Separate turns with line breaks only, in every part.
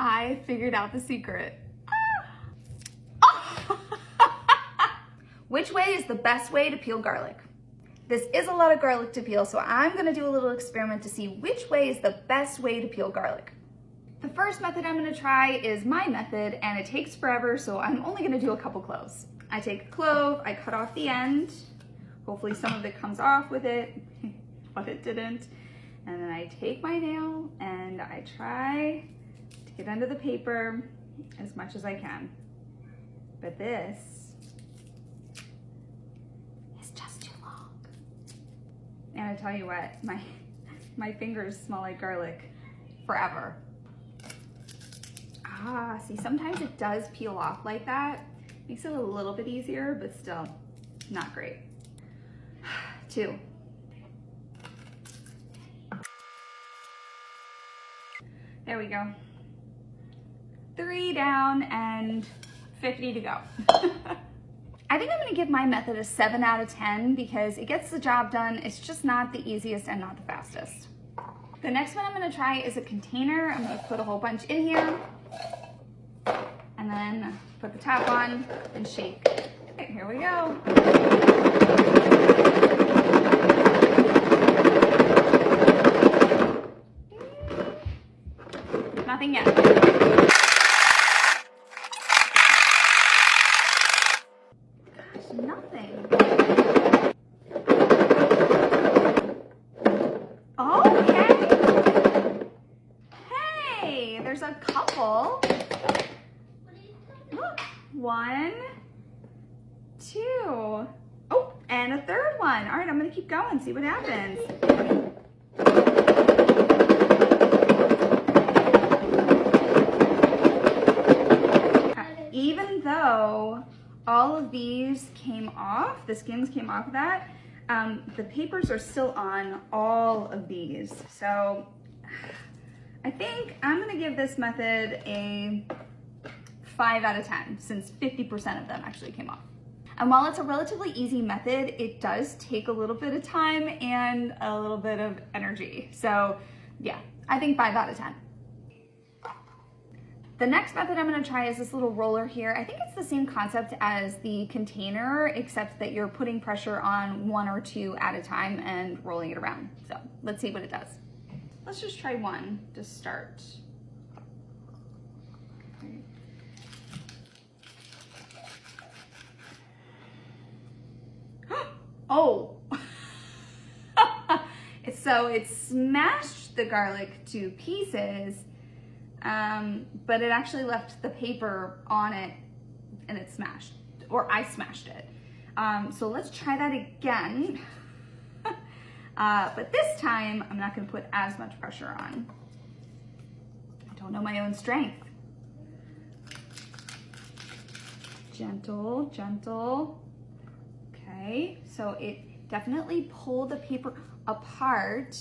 I figured out the secret. Which way is the best way to peel garlic? This is a lot of garlic to peel, so I'm gonna do a little experiment to see which way is the best way to peel garlic. The first method I'm gonna try is my method, and it takes forever, so I'm only gonna do a couple cloves. I take a clove, I cut off the end. Hopefully some of it comes off with it, but it didn't. And then I take my nail and I try to get under the paper as much as I can. But this is just too long. And I tell you what, my fingers smell like garlic forever. Ah, see, sometimes it does peel off like that. Makes it a little bit easier, but still not great. 2. There we go. 3 down and 50 to go. I think I'm gonna give my method a 7 out of 10 because it gets the job done. It's just not the easiest and not the fastest. The next one I'm gonna try is a container. I'm gonna put a whole bunch in here and then put the top on and shake. Okay, here we go. Nothing yet. Gosh, nothing. Okay. Hey, there's a couple. Look, 1, 2. Oh, and a third one. All right, I'm gonna keep going, see what happens. Even though all of these came off, the skins came off of that, the papers are still on all of these. So I think I'm gonna give this method a 5 out of 10 since 50% of them actually came off. And while it's a relatively easy method, it does take a little bit of time and a little bit of energy. So yeah, I think 5 out of 10. The next method I'm gonna try is this little roller here. I think it's the same concept as the container, except that you're putting pressure on 1 or 2 at a time and rolling it around. So let's see what it does. Let's just try 1 to start. Oh, so it smashed the garlic to pieces, but it actually left the paper on it and it smashed, or I smashed it. So let's try that again. But this time I'm not gonna put as much pressure on. I don't know my own strength. Gentle, gentle. Okay, so it definitely pulled the paper apart,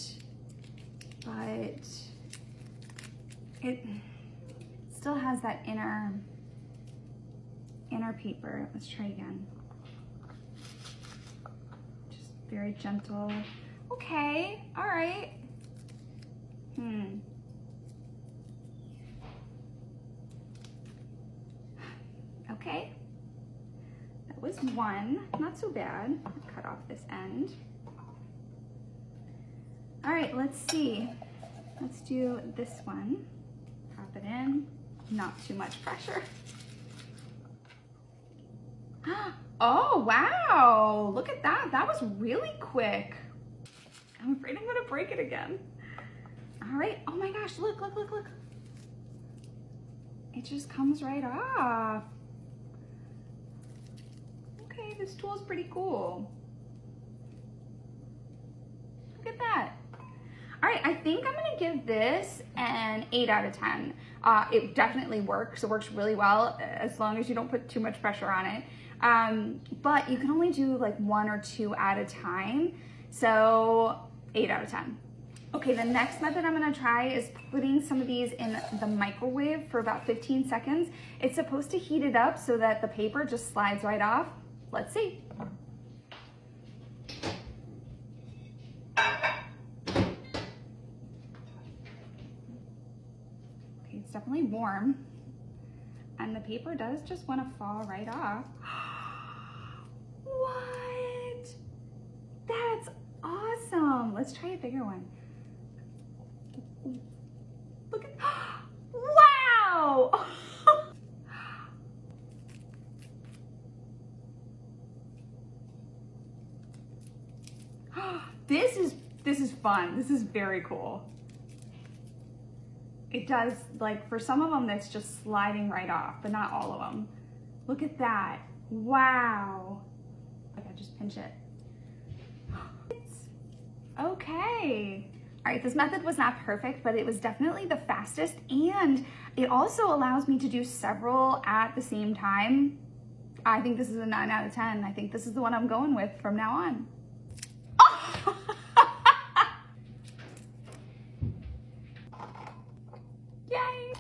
but it still has that inner paper. Let's try again. Just very gentle. Okay, all right. Okay. That was 1, not so bad. Cut off this end. All right, let's see. Let's do this one. Pop it in, not too much pressure. Oh, wow, look at that. That was really quick. I'm afraid I'm gonna break it again. All right, oh my gosh, look, look, look, look. It just comes right off. Okay, this tool is pretty cool. Look at that. All right, I think I'm gonna give this an 8 out of 10. It definitely works. It works really well as long as you don't put too much pressure on it. But you can only do like 1 or 2 at a time. So 8 out of 10. Okay, the next method I'm gonna try is putting some of these in the microwave for about 15 seconds. It's supposed to heat it up so that the paper just slides right off. Let's see. Okay, It's definitely warm. And the paper does just want to fall right off. What? That's awesome. Let's try a bigger one. Look at, wow! This is fun. This is very cool. It does, like, for some of them, that's just sliding right off, but not all of them. Look at that. Wow. Okay, just pinch it. Okay. All right, this method was not perfect, but it was definitely the fastest, and it also allows me to do several at the same time. I think this is a 9 out of 10. I think this is the one I'm going with from now on. Oh! Yay!